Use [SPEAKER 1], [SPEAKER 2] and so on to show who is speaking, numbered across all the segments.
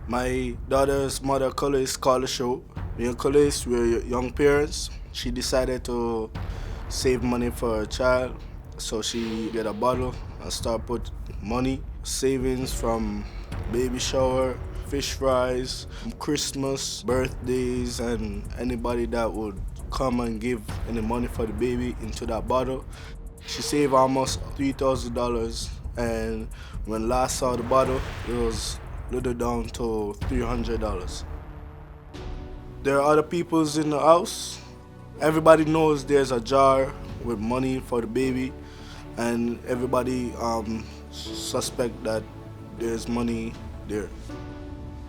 [SPEAKER 1] My daughter's mother, Kolace, called the show. Me and Kolace were young parents. She decided to save money for her child, so she get a bottle and start put money, savings from baby shower, fish fries, Christmas, birthdays, and anybody that would come and give any money for the baby into that bottle. She saved almost $3,000, and when last saw the bottle, it was little down to $300. There are other peoples in the house. Everybody knows there's a jar with money for the baby, and everybody suspect that there's money there.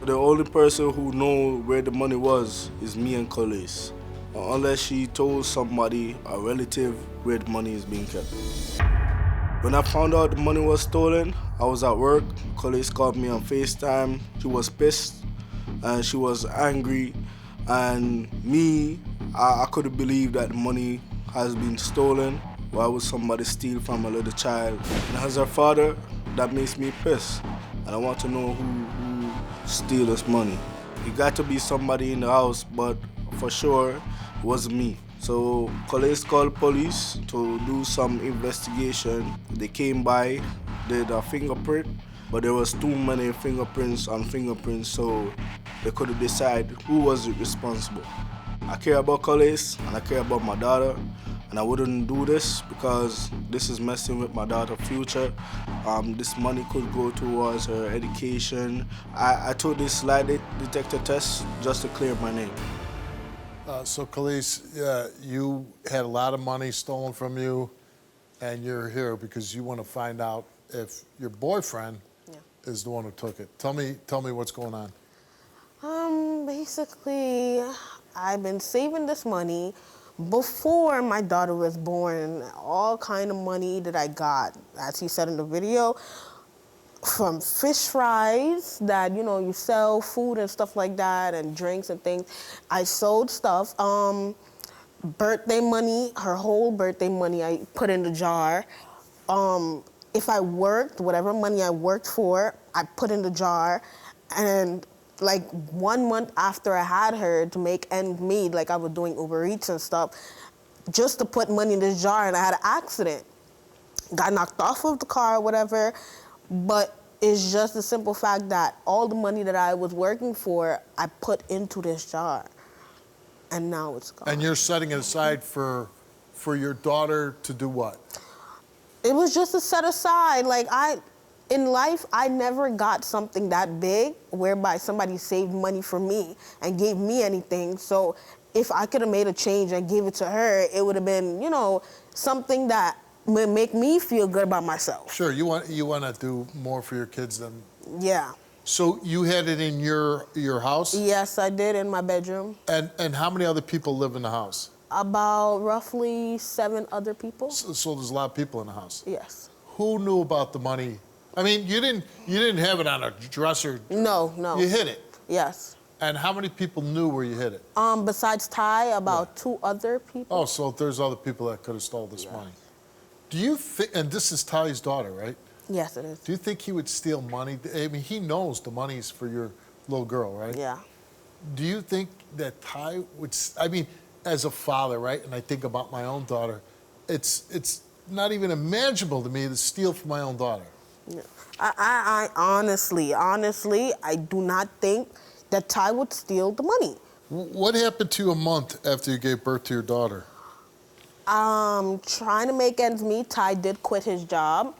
[SPEAKER 1] The only person who know where the money was is me and Kolace, unless she told somebody, a relative, where the money is being kept. When I found out the money was stolen, I was at work. Kolace called me on FaceTime. She was pissed and she was angry. And me, I couldn't believe that the money has been stolen. Why would somebody steal from a little child? And as her father, that makes me pissed. And I want to know who steal this money. It got to be somebody in the house, but for sure, it wasn't me. So Kolace called police to do some investigation. They came by, did a fingerprint, but there was too many fingerprints on fingerprints, so they couldn't decide who was responsible. I care about Kolace and I care about my daughter, and I wouldn't do this because this is messing with my daughter's future. This money could go towards her education. I took this lie detector test just to clear my name.
[SPEAKER 2] So, Kolace, you had a lot of money stolen from you, and you're here because you want to find out if your boyfriend is the one who took it. Tell me what's going on.
[SPEAKER 3] Basically, I've been saving this money before my daughter was born. All kind of money that I got, as he said in the video, from fish fries that, you know, you sell food and stuff like that and drinks and things. I sold stuff. Birthday money, her whole birthday money I put in the jar. If I worked, whatever money I worked for, I put in the jar. And like 1 month after I had her to make ends meet, like I was doing Uber Eats and stuff, just to put money in this jar, and I had an accident. Got knocked off of the car, whatever. But it's just the simple fact that all the money that I was working for, I put into this jar. And now it's gone.
[SPEAKER 2] And you're setting it aside for your daughter to do what?
[SPEAKER 3] It was just to set aside. Like, in life, I never got something that big whereby somebody saved money for me and gave me anything. So if I could have made a change and gave it to her, it would have been, you know, something that would make me feel good about myself.
[SPEAKER 2] Sure, you want to do more for your kids than...
[SPEAKER 3] Yeah.
[SPEAKER 2] So you had it in your house?
[SPEAKER 3] Yes, I did, in my bedroom.
[SPEAKER 2] And how many other people live in the house?
[SPEAKER 3] About roughly 7 other people.
[SPEAKER 2] So there's a lot of people in the house?
[SPEAKER 3] Yes.
[SPEAKER 2] Who knew about the money? I mean, you didn't have it on a dresser.
[SPEAKER 3] No.
[SPEAKER 2] You hid it?
[SPEAKER 3] Yes.
[SPEAKER 2] And how many people knew where you hid it?
[SPEAKER 3] Besides Ty, about 2 other people.
[SPEAKER 2] Oh, so there's other people that could have stole this money. Do you think, and this is Ty's daughter, right?
[SPEAKER 3] Yes, it is.
[SPEAKER 2] Do you think he would steal money? I mean, he knows the money's for your little girl, right?
[SPEAKER 3] Yeah.
[SPEAKER 2] Do you think that Ty would, I mean, as a father, right, and I think about my own daughter, it's not even imaginable to me to steal from my own daughter.
[SPEAKER 3] Yeah. I honestly, I do not think that Ty would steal the money.
[SPEAKER 2] What happened to you a month after you gave birth to your daughter?
[SPEAKER 3] Trying to make ends meet, Ty did quit his job.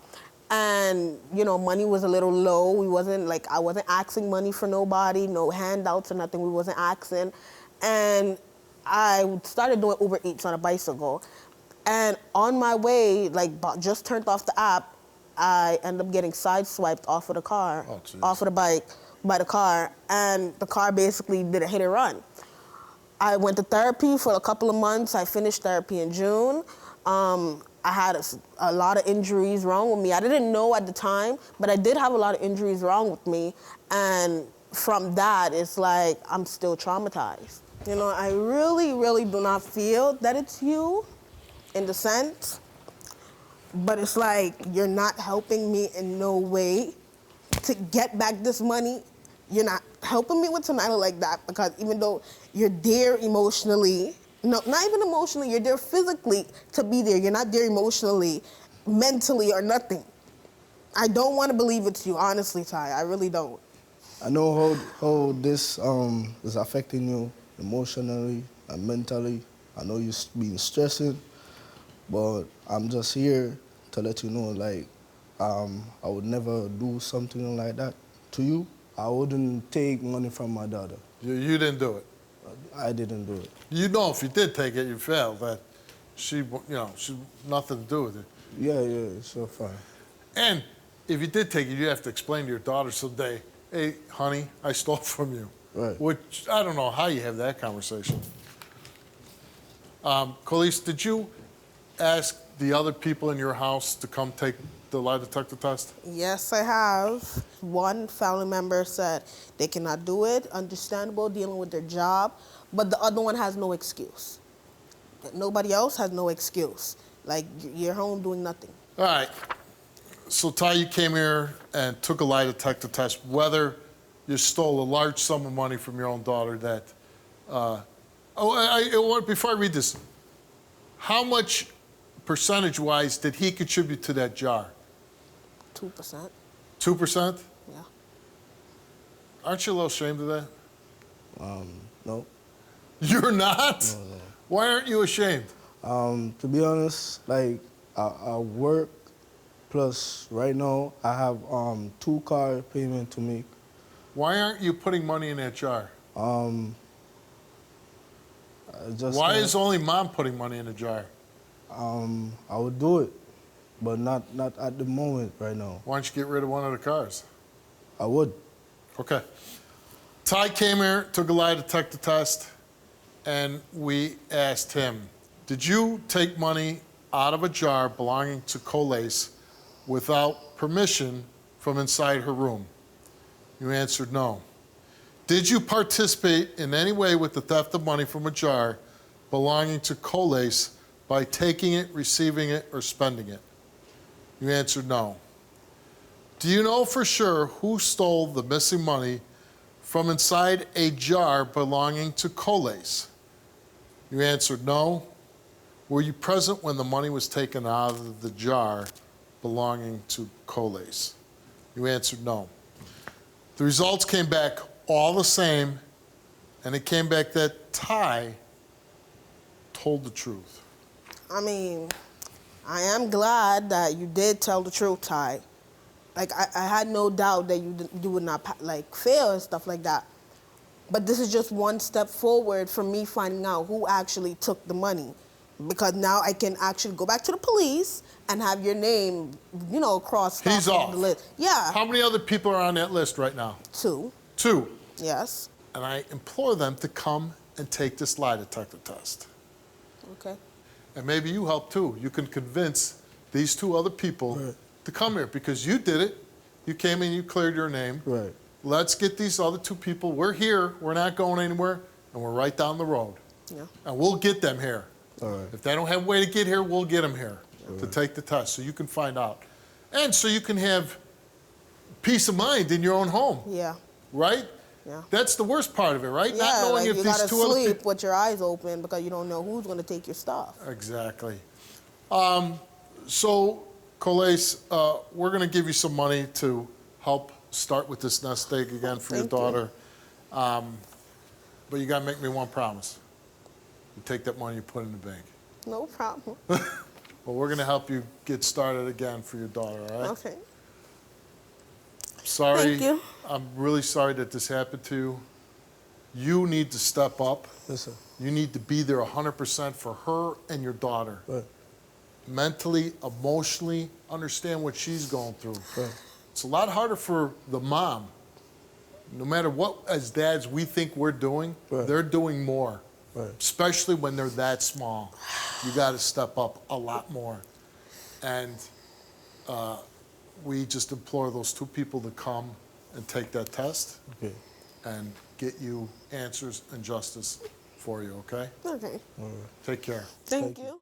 [SPEAKER 3] And, you know, money was a little low. I wasn't asking money for nobody, no handouts or nothing. We wasn't asking. And I started doing Uber Eats on a bicycle. And on my way, just turned off the app, I ended up getting sideswiped off of the car, off of the bike, by the car. And the car basically did a hit and run. I went to therapy for a couple of months. I finished therapy in June. I had a lot of injuries wrong with me. I didn't know at the time, but I did have a lot of injuries wrong with me. And from that, it's like I'm still traumatized. You know, I really, really do not feel that it's you in the sense, but it's like you're not helping me in no way to get back this money. you're not helping me with tonight like that, because even though you're there emotionally, no, not even emotionally, you're there physically to be there. You're not there emotionally, mentally, or nothing. I don't want to believe it's you, honestly, Ty. I really don't.
[SPEAKER 1] I know how this is affecting you emotionally and mentally. I know you've been stressing, but I'm just here to let you know, like, I would never do something like that to you. I wouldn't take money from my daughter.
[SPEAKER 2] You didn't do it.
[SPEAKER 1] I didn't do it.
[SPEAKER 2] You know, if you did take it, you failed. That she nothing to do with it.
[SPEAKER 1] Yeah, it's so fine.
[SPEAKER 2] And if you did take it, you have to explain to your daughter someday, hey, honey, I stole from you.
[SPEAKER 1] Right.
[SPEAKER 2] Which, I don't know how you have that conversation. Kolace, did you ask the other people in your house to come take the lie detector test?
[SPEAKER 3] Yes, I have. One family member said they cannot do it, understandable, dealing with their job, but the other one has no excuse. Nobody else has no excuse. Like, you're home doing nothing.
[SPEAKER 2] All right. So, Ty, you came here and took a lie detector test, whether you stole a large sum of money from your own daughter that... before I read this, how much percentage-wise did he contribute to that jar?
[SPEAKER 3] 2%.
[SPEAKER 2] 2%?
[SPEAKER 3] Yeah.
[SPEAKER 2] Aren't you a little ashamed of that?
[SPEAKER 1] No.
[SPEAKER 2] You're not?
[SPEAKER 1] No.
[SPEAKER 2] Why aren't you ashamed?
[SPEAKER 1] To be honest, like, I work, plus right now I have 2 car payment to make.
[SPEAKER 2] Why aren't you putting money in that jar?
[SPEAKER 1] I just
[SPEAKER 2] Why
[SPEAKER 1] can't-
[SPEAKER 2] is only mom putting money in the jar?
[SPEAKER 1] I would do it, but not at the moment right now.
[SPEAKER 2] Why don't you get rid of one of the cars?
[SPEAKER 1] I would.
[SPEAKER 2] Okay. Ty came here, took a lie detector test, and we asked him, did you take money out of a jar belonging to Kolace without permission from inside her room? You answered no. Did you participate in any way with the theft of money from a jar belonging to Kolace by taking it, receiving it, or spending it? You answered no. Do you know for sure who stole the missing money from inside a jar belonging to Kolace? You answered no. Were you present when the money was taken out of the jar belonging to Kolace? You answered no. The results came back all the same, and it came back that Ty told the truth.
[SPEAKER 3] I mean, I am glad that you did tell the truth, Ty. Like, I had no doubt that you would not, like, fail and stuff like that. But this is just one step forward for me finding out who actually took the money. Because now I can actually go back to the police and have your name, crossed
[SPEAKER 2] He's off
[SPEAKER 3] the list. Yeah.
[SPEAKER 2] How many other people are on that list right now?
[SPEAKER 3] 2.
[SPEAKER 2] 2.
[SPEAKER 3] Yes.
[SPEAKER 2] And I implore them to come and take this lie detector test.
[SPEAKER 3] Okay.
[SPEAKER 2] And maybe you help too. You can convince these 2 other people
[SPEAKER 1] Right.
[SPEAKER 2] to come here because you did it. You came in, you cleared your name.
[SPEAKER 1] Right.
[SPEAKER 2] Let's get these other 2 people. We're here. We're not going anywhere. And we're right down the road.
[SPEAKER 3] Yeah.
[SPEAKER 2] And we'll get them here.
[SPEAKER 1] All right.
[SPEAKER 2] If they don't have a way to get here, we'll get them here to take the test so you can find out. And so you can have peace of mind in your own home,
[SPEAKER 3] Yeah.
[SPEAKER 2] right?
[SPEAKER 3] Yeah.
[SPEAKER 2] That's the worst part of it, right?
[SPEAKER 3] Yeah,
[SPEAKER 2] Not knowing
[SPEAKER 3] like
[SPEAKER 2] if
[SPEAKER 3] you
[SPEAKER 2] these
[SPEAKER 3] gotta
[SPEAKER 2] 2 other
[SPEAKER 3] sleep
[SPEAKER 2] people...
[SPEAKER 3] with your eyes open because you don't know who's gonna take your stuff.
[SPEAKER 2] Exactly. So, Kolace, we're going to give you some money to help start with this nest egg again for your
[SPEAKER 3] Thank you.
[SPEAKER 2] daughter. But you got to make me one promise. You take that money, you put it in the bank.
[SPEAKER 3] No problem.
[SPEAKER 2] But we're going to help you get started again for your daughter, all right?
[SPEAKER 3] Okay.
[SPEAKER 2] Sorry.
[SPEAKER 3] Thank you.
[SPEAKER 2] I'm really sorry that this happened to you. You need to step up.
[SPEAKER 1] Yes, sir.
[SPEAKER 2] You need to be there 100% for her and your daughter.
[SPEAKER 1] Right.
[SPEAKER 2] Mentally, emotionally, understand what she's going through.
[SPEAKER 1] Right.
[SPEAKER 2] It's a lot harder for the mom. No matter what, as dads, we think we're doing,
[SPEAKER 1] Right.
[SPEAKER 2] they're doing more.
[SPEAKER 1] Right.
[SPEAKER 2] Especially when they're that small. You got to step up a lot more. And we just implore those 2 people to come and take that test
[SPEAKER 1] Okay.
[SPEAKER 2] and get you answers and justice for you, okay?
[SPEAKER 3] Okay.
[SPEAKER 2] Take care.
[SPEAKER 3] Thank you.